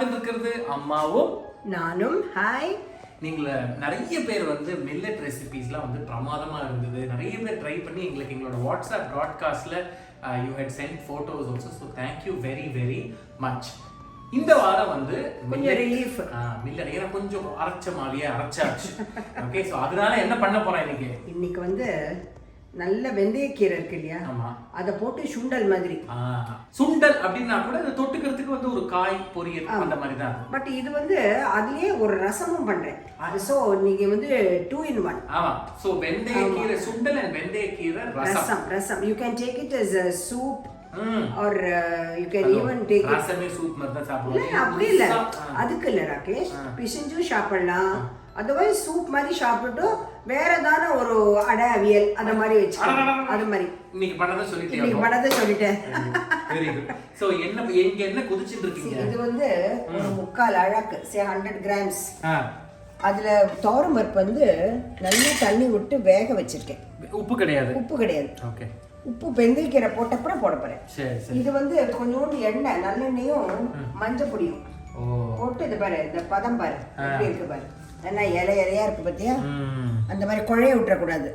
பார்த்துட்டு இருக்கிறது அம்மாவும் நானும். ஹாய். நீங்கள் நிறைய பேர் வந்து மில்லட் ரெசிபீஸ்லாம் வந்து பிரமாதமாக இருந்தது. நிறைய பேர் ட்ரை பண்ணி எங்களுக்கு எங்களோட வாட்ஸ்அப் ப்ராட்காஸ்ட்டில் you had sent photos also. So thank you very very much. இந்த வாரம் வந்து கொஞ்சம் ரிலீஃப் மில்லட் ஏன்னா கொஞ்சம் அரைச்ச மாதிரியே அரைச்சாச்சு. ஓகே, ஸோ அதனால என்ன பண்ண போகிறேன் இன்னைக்கு வந்து நல்ல வெந்தயக்கீரை இருக்கு இல்லையா, அதை போட்டு சுண்டல் மாதிரி. சுண்டல் அப்படின்னா கூட அதை தொட்டுக்கிறதுக்கு வந்து ஒரு காய் பொரியல் அந்த மாதிரி தான். பட் இது வந்து அதுலயே ஒரு ரசமும் பண்றேன். சோ நீங்க வந்து 2 in 1. ஆமா. சோ வெந்தயக்கீரை சுண்டல் and வெந்தயக்கீரை ரசம். You can take it as a soup or you can even take it ரசமே சூப் மாதிரி தான் சாப்பிடுவோம். இல்ல அப்படி இல்ல, அதுக்கு இல்ல ராகேஷ், பிசிஞ்சு சாப்பிடலாம். அதர்வைஸ் சூப் மாதிரி சாப்பிட்டு வேற ஏதாவது ஒரு அடை அவியல் அந்த மாதிரி வச்சுக்கலாம். அது மாதிரி இன்னைக்கு பண்ணத சொல்லிட்டேன். Very good. சோ என்ன கொதிச்சிட்டு இருக்கீங்க? இது வந்து ஒரு 3/4 அழகு, say 100 grams. அதுல துவரம் பருப்பு வந்து நல்லா தண்ணி விட்டு வேக வச்சிருக்கேன். உப்பு கிடையாது. ஓகே. உப்பு வெந்தயக்கீரை போட்டப்புறம் போட போறேன். இது வந்து கொஞ்சோண்டு எண்ணெய், நல்லெண்ணெயும் மஞ்சள் பொடியும் போட்டு இது பாரு, இந்த பதம் பாரு எப்படி இருக்கு பாரு. ஏன்னா இலையா இருக்கு பத்தியா, அந்த மாதிரி குழைய விட்டுறக்கூடாது.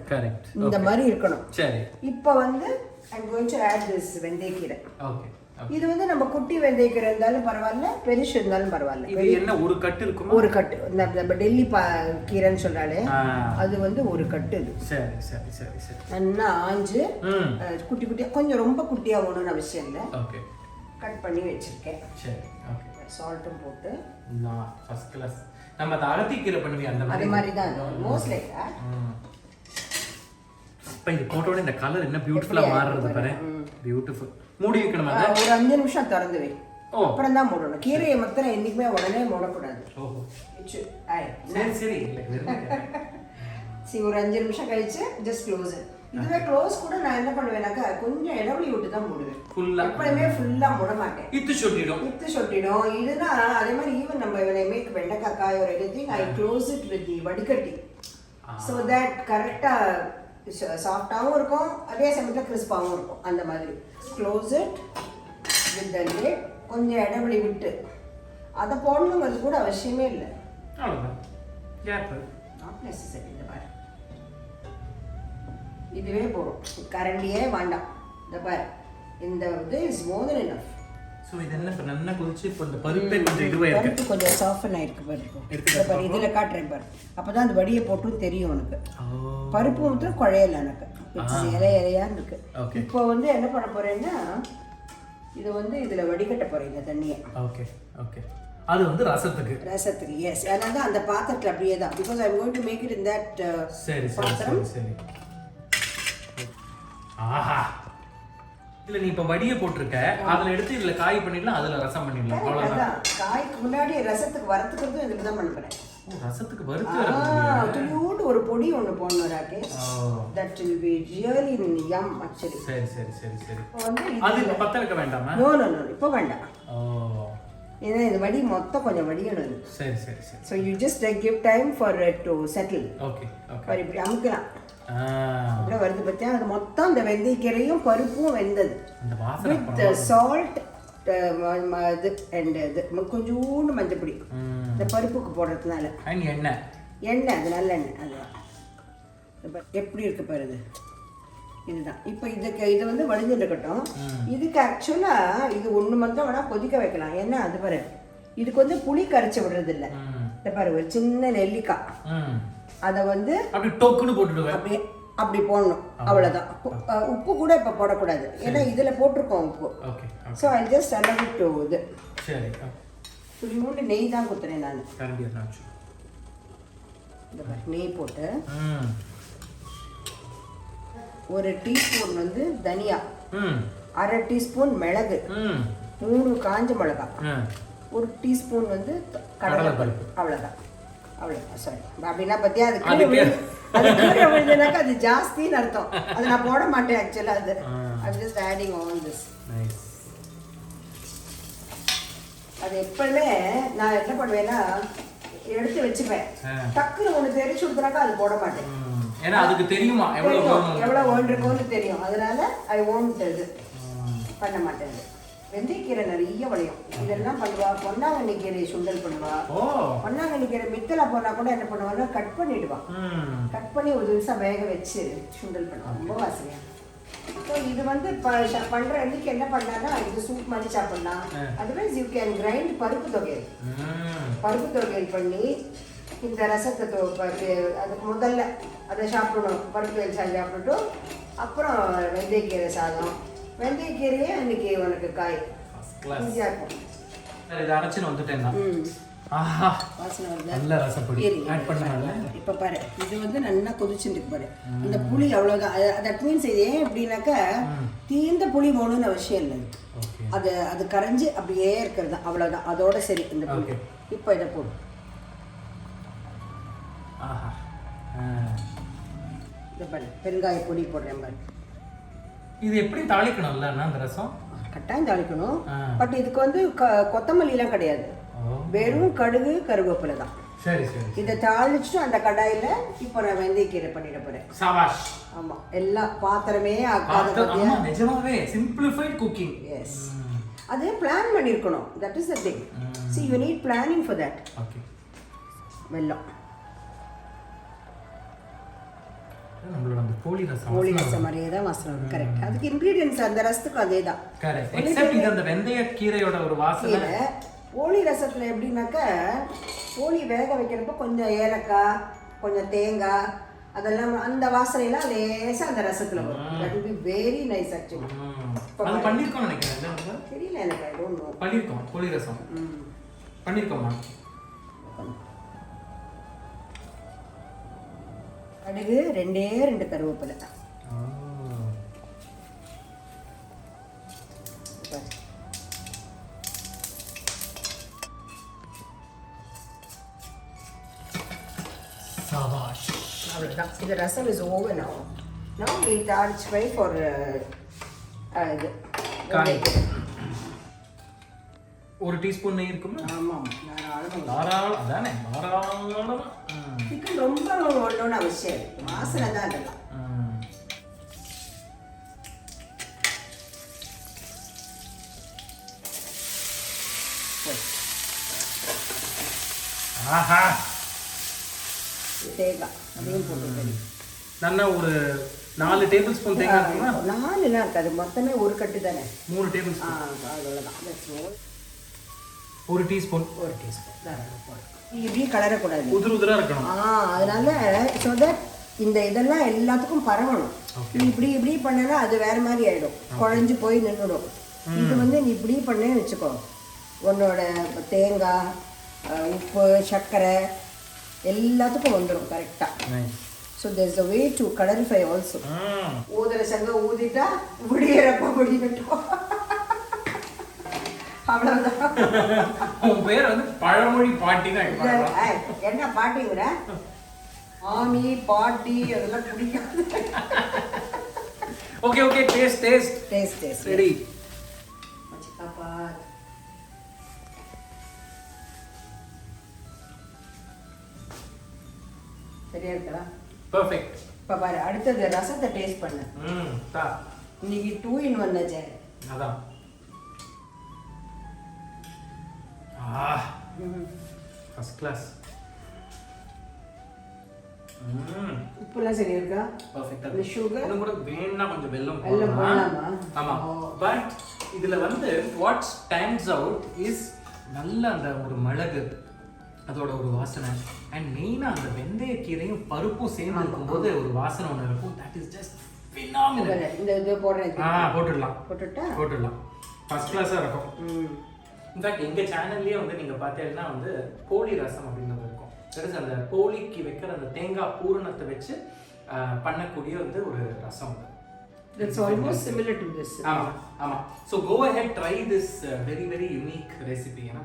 இந்த மாதிரி இருக்கணும். இப்போ வந்து I'm going to add this வெந்தயக்கீரை. இது வந்து நம்ம குட்டி வெந்தயக்கீரை இருந்தாலும் பரவாயில்ல, பெருசு இருந்தாலும் பரவாயில்ல. இது என்ன ஒரு கட்டு இருக்குமா? ஒரு கட்டு. நம்ம டெல்லி கீரைன்னு சொல்றாலே அது வந்து ஒரு கட்டு. இது சரி நல்லா ஆஞ்சு குட்டி குட்டியா, கொஞ்சம் ரொம்ப குட்டியா ஒண்ணுன்னு அவசியம் இல்லை. கட் பண்ணி வச்சிருக்கேன். சால்ட்டும் போட்டு ஃபர்ஸ்ட் கிளாஸ். நம்ம அகத்திக்கீரை பண்ணுவீங்க அந்த மாதிரி தான் மோஸ்ட் லைக் தட். அப்ப இது போட்டோட இந்த கலர் என்ன பியூட்டிஃபுல்லா மாறுறது பாரு. பியூட்டிஃபுல். மூடி வைக்கணுமா? ஒரு 5 நிமிஷம் திறந்து வை, அப்புறம் தான் மூடணும். கீரையை மாத்திரம் என்னைக்குமே உடனே மூடக்கூடாது. சரி ஒரு 5 நிமிஷம் கழிச்சு ஜஸ்ட் க்ளோஸ். இதுவே க்ளோஸ் கூட நான் என்ன பண்ணுவேனாக்கா கொஞ்சம் இடைவெளி விட்டு தான் மூடுவேன். எப்பவுமே ஃபுல்லா மூட மாட்டேன். இத்து சொட்டிடும். இதுனா அதே மாதிரி ஈவன் நம்ம மேக் வெண்டைக்காய் காய் ஒரு anything, I close it with the வடிகட்டி. ஸோ தட் கரெக்டா சாஃப்டாகவும் இருக்கும், அதே சமயத்தில் கிறிஸ்பாகவும் இருக்கும். அந்த மாதிரி close it with the lid. கொஞ்சம் இடைவெளி விட்டு அதை போடணுங்கிறது கூட அவசியமே இல்லை. Not necessary. இந்த பாரு, இதுவே போதும், கரண்டியே வேண்டாம். இந்த பாரு, இந்த இது is more then enough. So இதெல்லாம் இப்ப நல்லா கொதிச்சு இப்போ இந்த பருப்பே கொஞ்சம் இதுவா இருக்கு. பருப்பு கொஞ்சம் சாஃப்ட் ஆயிருக்கு பாரு. இந்த பாரு, இதுல காட்றேன் பாரு. அப்பதான் அந்த வடியை போட்டு தெரியும் உனக்கு. பருப்பு மட்டும் குழையல எனக்கு. இலையா இருக்கு. இப்போ வந்து என்ன பண்ண போறேன்னா இது வந்து இதுல வடிகட்ட போறேன் இந்த தண்ணியை. ஓகே. அது வந்து ரசத்துக்கு. எஸ். அதனால அந்த பாத்திரத்துல அப்படியே தான், because I am going to make it in that சரி. ஆஹா, இல்ல நீ இப்ப வடிய போட்டுருக்க, அதுல எடுத்து இதுல காய் பண்ணிடலாம், அதுல ரசம் பண்ணிடலாம். அவ்வளவுதான். காய்க்கு முன்னாடி ரசத்துக்கு வறுத்துக்கிறது இதுக்கு தான் பண்ண போறேன். ரசத்துக்கு வறுத்து துளியோடு ஒரு பொடி ஒன்று போடணும் Rakesh. That will be really yum actually. சரி. அது இப்ப பத்த வைக்க வேண்டாமா? நோ இப்போ வேண்டாம். ஏன்னா இந்த வடி மொத்தம் கொஞ்சம் வடியணும். சரி. So you just give time for it to settle. Okay. இப்படி அமுக்கலாம். அப்படியே வருது பத்தியா, அது மொத்தம் இந்த வெந்தயக்கீரையும் பருப்பும் வெந்தது. வித் சால்ட் அண்ட் கொஞ்சோண்டு மஞ்சள் பொடி இந்த பருப்புக்கு போடுறதுனால. எண்ணெய் அது நல்ல எண்ணெய். அது எப்படி இருக்கு பாருது. இதுதான் இப்போ இது வந்து வடிஞ்சு இருக்கட்டும். இதுக்கு ஆக்சுவலா இது ஒண்ணு மட்டும் வேணா கொதிக்க வைக்கலாம். ஏன்னா அது பாரு, இதுக்கு வந்து புளி கரைச்சி விடுறது இல்லை. இந்த பாரு, ஒரு சின்ன நெல்லிக்காய் அதை வந்து அப்படி டோக்குன்னு போட்டுடுவேன். அப்படியே அப்படி போடணும், அவ்வளவுதான். உப்பு கூட இப்ப போடக்கூடாது, ஏன்னா இதுல போட்டிருக்கோம் உப்பு. So I just allow it to இது. சரி. துளியோண்டு நெய் தான் குத்துறேன் நான். இந்த மாதிரி நெய் போட்டு ஒரு டீஸ்பூன் வந்து தனியா, 1/2 டீஸ்பூன் மிளகு, 3 காஞ்ச மிளகாய், 1 டீஸ்பூன் வந்து கடலை பருப்பு. அவ்வளோதான். சாரி, அப்படின்னா பத்தியா அது கீழே விழுதுனாக்கா அது ஜாஸ்தின்னு அர்த்தம். அது நான் போட மாட்டேன் ஆக்சுவலா. அது I'm just adding all this. அது எப்பவுமே நான் என்ன பண்ணுவேன்னா எடுத்து வச்சுப்பேன். டக்குன்னு ஒன்று தெரிச்சு கொடுத்தனாக்கா அது போட மாட்டேன். ஏன்னா அதுக்கு தெரியுமா எவ்வளவு வேண்டிருக்கோன்னு தெரியும். அதனால ஐ ஒன்ட் இது பண்ண மாட்டேன். வெந்தயக்கீரை நிறைய விளையும். இதெல்லாம் பண்ணுவா. பொன்னாங்கண்ணி கீரை சுண்டல் பண்ணுவா. பொன்னாங்கண்ணி கீரை மித்தலா போனா கூட என்ன பண்ணுவாங்கன்னா கட் பண்ணிடுவா. கட் பண்ணி ஒரு நிமிஷம் வேக வச்சு சுண்டல் பண்ணுவா. ரொம்ப வாசனையா. ஸோ இது வந்து பண்ற அன்னைக்கு என்ன பண்ணான்னா இது சூப் மாதிரி சாப்பிடலாம். அதர்வைஸ் யூ கேன் கிரைண்ட் பருப்பு தொகையல் பண்ணி இந்த ரசத்தை அதுக்கு முதல்ல அதை சாப்பிடணும். பருப்பு தொகையல் சாப்பிட்டுட்டு அப்புறம் வெந்தயக்கீரை சாதம். வெந்தயக்கீரையே அன்னைக்கு உனக்கு காய் ஈஸியாக இருக்கும். இதை அரைச்சின்னு வந்துட்டேன்னா வாசனை வருது. நல்ல ரசப்பொடி ஆட் பண்ணனால இப்போ பாரு இது வந்து நல்லா கொதிச்சுட்டு பாரு. இந்த புளி அவ்வளோதான். தட் மீன்ஸ் இது ஏன் எப்படின்னாக்கா தீர்ந்த புளி போகணும்னு அவசியம் இல்லை. அது கரைஞ்சி அப்படியே இருக்கிறது அவ்வளோதான். அதோட சரி இந்த புளி. இப்போ இதை போடு. இதை பாரு பெருங்காய பொடி போடுறேன் பாரு. இது எப்படி தாளிக்கணும்ல அந்த ரசம்? கட்டாயம் தாளிக்கணும். பட் இதுக்கு வந்து கொத்தமல்லிலாம் கிடையாது. வெறும் கடுகு கருவேப்பிலை தான். சரி சரி. இதை தாளிச்சுட்டு அந்த கடாயில இப்போ நான் வெந்தயக்கீரை பண்ணிட போறேன். சபாஷ். ஆமா எல்லாம் பாத்திரமே ஆகாத. நிஜமாவே சிம்பிளிஃபைட் குக்கிங். எஸ். அது பிளான் பண்ணிருக்கணும். That is the thing. See you need planning for that. Okay. வெல்லம். நம்மளோட அந்த போலி ரசம் மாதிரியே தான் வாசனை வரும். கரெக்ட். அதுக்கு இன்கிரீடியன்ஸ் அந்த ரசத்துக்கு அதே தான். கரெக்ட். எக்ஸெப்ட் இது அந்த வெந்தய கீரையோட ஒரு வாசனை. போலி ரசத்துல எப்படின்னாக்கா போலி வேக வைக்கிறப்ப கொஞ்சம் ஏலக்காய் கொஞ்சம் தேங்காய் அதெல்லாம் அந்த வாசனைலாம் லேசா அந்த ரசத்துல வரும். That will be very nice actually. அது பண்ணிருக்கோம் நினைக்கிறேன். தெரியல எனக்கு. I don't know. பண்ணிருக்கோம் போலி ரசம். பண்ணிருக்கோமா? கடுகு 2 கருவேப்பிலை. சபாஷ். அவ்வளோதான். இது rasam is over now. Now we start try for இது காய். 1 டீஸ்பூன் நெய் இருக்குமா? ஆமாம். தாராளம் அதானே தாராளமா. சிக்கன் ரொம்ப ஒன்றோன்னு அவசியம் இல்லை. வாசனை தான் அதெல்லாம். ஆஹா. தேங்காய் அதையும் போட்டு நல்லா ஒரு 4 டேபிள் ஸ்பூன் தேங்காய் இருக்குமா? 4லாம் இருக்காது. மொத்தமே ஒரு கட்டு தானே. 3 டேபிள் ஸ்பூன். அவ்வளோதான். 1 டீஸ்பூன். இப்படியே கலரக்கூடாது. உதிரா இருக்கணும். அதனால ஸோ தட் இந்த இதெல்லாம் எல்லாத்துக்கும் பரவணும். இப்படி பண்ணனா அது வேற மாதிரி ஆயிடும். குழஞ்சு போய் நின்றுடும். இது வந்து நீ இப்படி பண்ணேன்னு வச்சுக்கோ. உன்னோட தேங்காய் உப்பு சர்க்கரை எல்லாத்துக்கும் வந்துடும் கரெக்டாக. So there is a way to clarify also. ஊதுற சங்க ஊதிட்டா முடியறப்ப முடியட்டும். அவ்வளவுதான். உன் பேர் வந்து பழமொழி பாட்டி தான். என்ன பாட்டிங்கிற? ஆமி பாட்டி அதெல்லாம் பிடிக்காது. Okay okay. Taste ready. மச்சிக்காப்பா சரியா இருக்கா? பெர்ஃபெக்ட். இப்ப பாரு அடுத்தது ரசத்தை டேஸ்ட் பண்ணு. இன்னைக்கு 2 in 1 ஆச்சே. அதான். First class. உப்புலாம் சரியா இருக்கா? பெர்ஃபெக்ட்டா. இந்த sugar இன்னும் கூட வேணும்னா கொஞ்சம் வெல்லம் போடலாமா? ஆமா. பட் இதுல வந்து what stands out is நல்ல அந்த ஒரு மிளகு அதோட ஒரு வாசனை அண்ட் மெயினா அந்த வெந்தய கீரையும் பருப்பும் சேர்ந்து இருக்கும்போது ஒரு வாசனை ஒன்று இருக்கும். That is just phenomenal. இந்த இது போடுறேன். போட்டுடலாம். ஃபர்ஸ்ட் கிளாஸா இருக்கும். இன்ஃபேக்ட் எங்கள் சேனல்லேயே வந்து நீங்கள் பார்த்தீங்கன்னா வந்து போலி ரசம் அப்படின்றது இருக்கும். தட் அந்த போலிக்கு வைக்கிற அந்த தேங்காய் பூரணத்தை வச்சு பண்ணக்கூடிய வந்து ஒரு ரசம். That's almost similar to this. ஆமாம். So go ahead try this very very unique recipe. ஏன்னா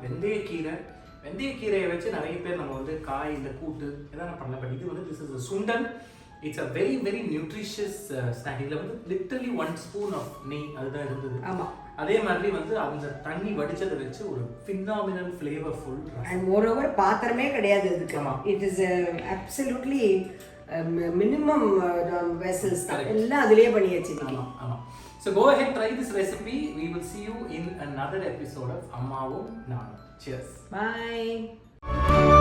வெந்தயக்கீரையை வச்சு நிறைய பேர் நம்ம வந்து காய் இந்த கூட்டு எதாவது பண்ணலாம். பட் இது வந்து this is sundal. It's a very very nutritious snack. இதில் வந்து லிட்டரலி 1 ஸ்பூன் ஆஃப் நெய் அதுதான் இருந்தது. ஆமாம். அதே மாதிரி வந்து அந்த தண்ணி வடிச்சதை வச்சு ஒரு phenomenal flavorful and moreover பாத்திரமே கிடையாது இதுக்கு. It is absolutely minimum vessels தான் எல்லாம் அதிலேயே பண்ணி வச்சிருக்கோம். ஆமாம். So go ahead, try this recipe. We will see you in another episode of Ammavum Naanum. Cheers. Bye.